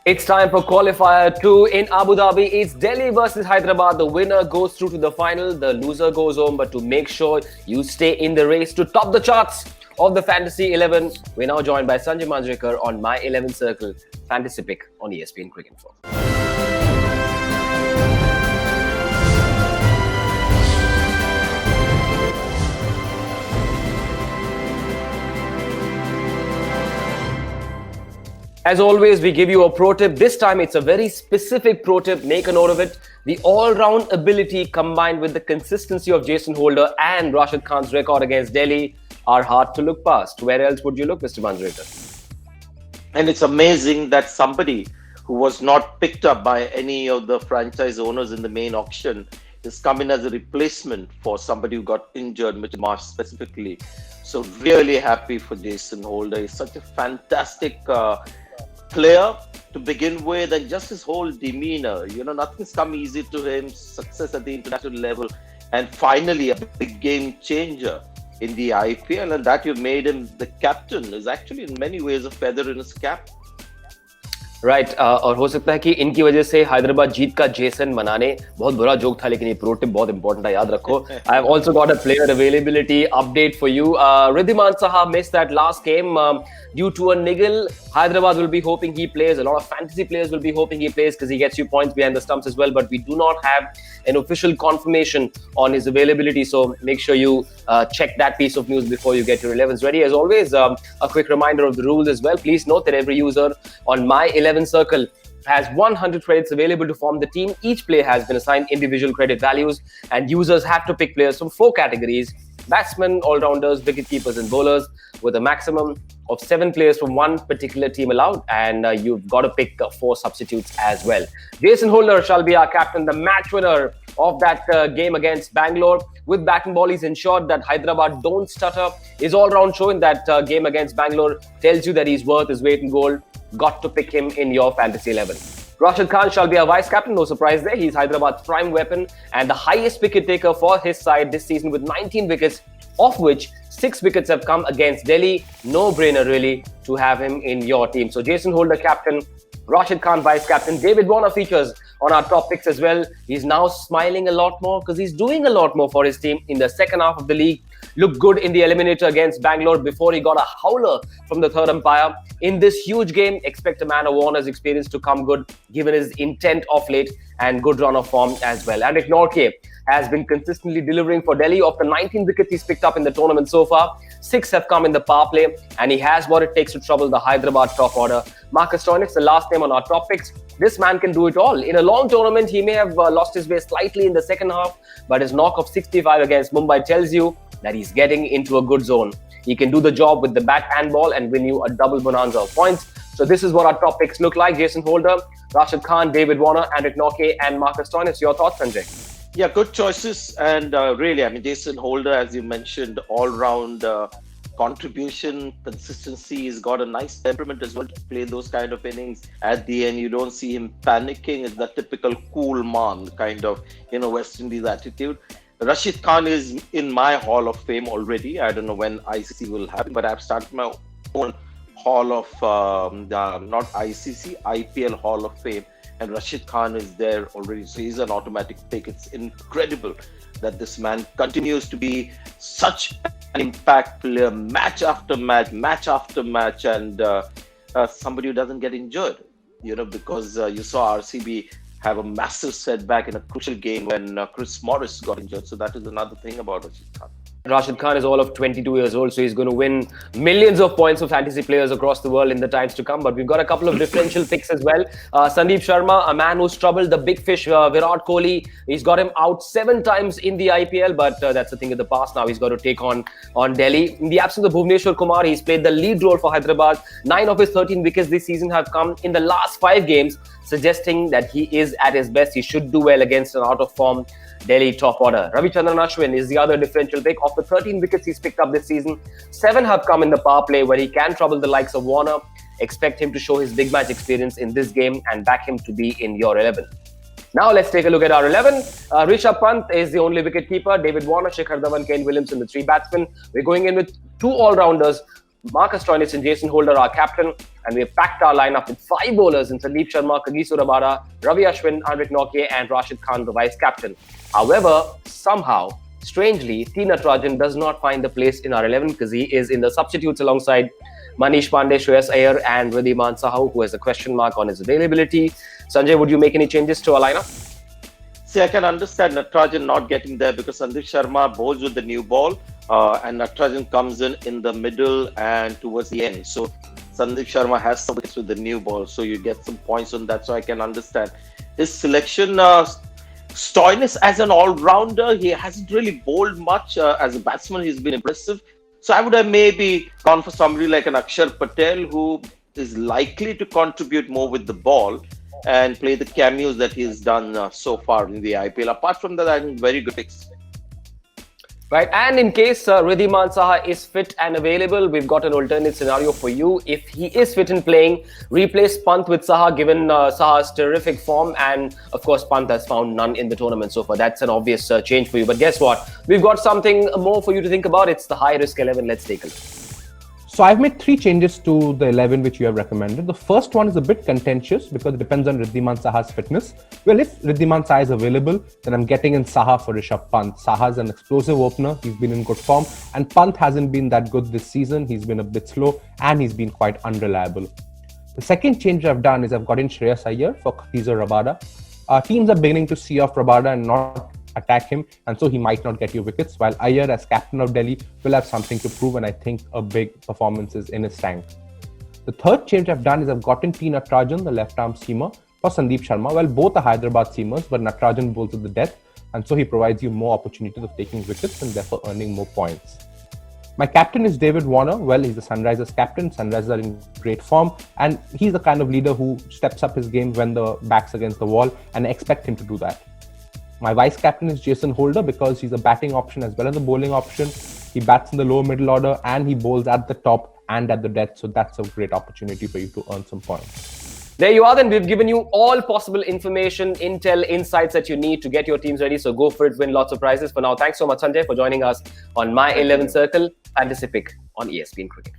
It's time for qualifier 2 in Abu Dhabi. It's Delhi versus Hyderabad. The winner goes through to the final. The loser goes home. But to make sure you stay in the race to top the charts of the Fantasy 11, we're now joined by Sanjay Manjrekar on My 11 Circle Fantasy Pick on ESPN Cricinfo. As always, we give you a pro tip. This time, it's a very specific pro tip. Make a note of it. The all-round ability combined with the consistency of Jason Holder and Rashid Khan's record against Delhi are hard to look past. Where else would you look, Mr. Manjrekar? And it's amazing that somebody who was not picked up by any of the franchise owners in the main auction is coming as a replacement for somebody who got injured, Marsh specifically. So really happy for Jason Holder. He's such a fantastic player to begin with, and just his whole demeanor. Nothing's come easy to him. Success at the international level, and finally a big game changer in the IPL, and that you've made him the captain is actually in many ways a feather in his cap. Right और हो सकता है कि इनकी वजह से हैदराबाद जीत का Jason मनाने बहुत बुरा जोक था, लेकिन ये प्रो टिप बहुत इंपॉर्टेंट है, याद रखो. I have also got a player availability update for you. Riddhiman Saha missed that last game due to a niggle. Hyderabad will be hoping he plays. A lot of fantasy players will be hoping he plays because he gets you points behind the stumps as well. But we do not have an official confirmation on his availability. So make sure you check that piece of news before you get your 11s ready. As always, a quick reminder of the rules as well. Please note that every user on My 11 Circle has 100 credits available to form the team. Each player has been assigned individual credit values, and users have to pick players from 4 categories: batsmen, all-rounders, wicket-keepers and bowlers, with a maximum of 7 players from one particular team allowed, and you've got to pick 4 substitutes as well. Jason Holder shall be our captain, the match winner of that game against Bangalore. With bat and ball, he's ensured that Hyderabad don't stutter. His all-round show in that game against Bangalore tells you that he's worth his weight in gold. Got to pick him in your Fantasy 11. Rashid Khan shall be our vice-captain, no surprise there. He's Hyderabad's prime weapon and the highest wicket taker for his side this season with 19 wickets, of which 6 wickets have come against Delhi. No-brainer really to have him in your team. So Jason Holder captain, Rashid Khan vice-captain. David Warner features on our top picks as well. He's now smiling a lot more because he's doing a lot more for his team in the second half of the league. Looked good in the eliminator against Bangalore before he got a howler from the third umpire. In this huge game, expect a man of Warner's experience to come good, given his intent of late and good run of form as well. And Nortje has been consistently delivering for Delhi. Of the 19 wickets he's picked up in the tournament so far, 6 have come in the power play, and he has what it takes to trouble the Hyderabad top order. Marcus Stoinis, the last name on our top picks. This man can do it all. In a long tournament, he may have lost his way slightly in the second half, but his knock of 65 against Mumbai tells you that he's getting into a good zone. He can do the job with the bat and ball and win you a double bonanza of points. So this is what our top picks look like. Jason Holder, Rashid Khan, David Warner, Andrik Nortje and Marcus Stoinis. Your thoughts, Sanjay? Yeah, good choices. And really, Jason Holder, as you mentioned, all-round contribution, consistency. He's got a nice temperament as well to play those kind of innings. At the end, you don't see him panicking. It's that typical cool man kind of, West Indies attitude. Rashid Khan is in my Hall of Fame already. I don't know when ICC will happen, but I've started my own Hall of, not ICC, IPL Hall of Fame. And Rashid Khan is there already. So he's an automatic pick. It's incredible that this man continues to be such an impact player, match after match, and somebody who doesn't get injured, because you saw RCB have a massive setback in a crucial game when Chris Morris got injured. So that is another thing about Rashid Khan. Rashid Khan is all of 22 years old, so he's going to win millions of points for fantasy players across the world in the times to come. But we've got a couple of differential picks as well. Sandeep Sharma, a man who's troubled the big fish, Virat Kohli. He's got him out 7 times in the IPL, but that's a thing of the past now. He's got to take on Delhi. In the absence of Bhuvneshwar Kumar, he's played the lead role for Hyderabad. 9 of his 13 wickets this season have come in the last 5 games, suggesting that he is at his best. He should do well against an out-of-form Delhi top order. Ravichandran Ashwin is the other differential pick. Of the 13 wickets he's picked up this season, 7 have come in the power play where he can trouble the likes of Warner. Expect him to show his big match experience in this game and back him to be in your 11. Now let's take a look at our 11. Rishabh Pant is the only wicket keeper. David Warner, Shikhar Dhawan, Kane Williamson, the 3 batsmen. We're going in with 2 all-rounders. Marcus Stoinis and Jason Holder, our captain. and we've packed our lineup with 5 bowlers in Sandeep Sharma, Kagiso Rabada, Ravi Ashwin, Anrik Nortje, and Rashid Khan, the vice captain. However, somehow, strangely, T. Natarajan does not find the place in our 11 because he is in the substitutes alongside Manish Pandey, Shreyas Iyer, and Wriddhiman Saha, who has a question mark on his availability. Sanjay, would you make any changes to our lineup? See, I can understand Natarajan not getting there because Sandeep Sharma bowls with the new ball, and Natarajan comes in the middle and towards the end. So Sandeep Sharma has some wickets with the new ball, so you get some points on that. So I can understand his selection. Stoinis as an all-rounder, he hasn't really bowled much. As a batsman, he's been impressive. So I would have maybe gone for somebody like an Akshar Patel, who is likely to contribute more with the ball and play the cameos that he's done so far in the IPL. Apart from that, I think very good picks. Right, and in case Wriddhiman Saha is fit and available, we've got an alternate scenario for you. If he is fit and playing, replace Pant with Saha, given Saha's terrific form, and of course Pant has found none in the tournament so far. That's an obvious change for you. But guess what? We've got something more for you to think about. It's the high risk 11. Let's take a look. So I've made 3 changes to the 11 which you have recommended. The first one is a bit contentious because it depends on Wriddhiman Saha's fitness. Well, if Wriddhiman Saha is available, then I'm getting in Saha for Rishabh Pant. Saha's an explosive opener. He's been in good form, and Pant hasn't been that good this season. He's been a bit slow and he's been quite unreliable. The second change I've done is I've got in Shreyas Iyer for Kagiso Rabada. Teams are beginning to see off Rabada and not attack him, and so he might not get you wickets, while Iyer as captain of Delhi will have something to prove, and I think a big performance is in his tank. The third change I've done is I've gotten T. Natarajan, the left-arm seamer, for Sandeep Sharma. Well, both are Hyderabad seamers, but Natarajan bowls with the death, and so he provides you more opportunities of taking wickets and therefore earning more points. My captain is David Warner. Well, he's the Sunrisers captain. Sunrisers are in great form, and he's the kind of leader who steps up his game when the back's against the wall, and I expect him to do that. My vice captain is Jason Holder because he's a batting option as well as a bowling option. He bats in the lower middle order and he bowls at the top and at the death. So that's a great opportunity for you to earn some points. There you are then. We've given you all possible information, intel, insights that you need to get your teams ready. So go for it, win lots of prizes. For now, thanks so much, Sanjay, for joining us on My 11 Circle Fantasy Pick on ESPN Cricket.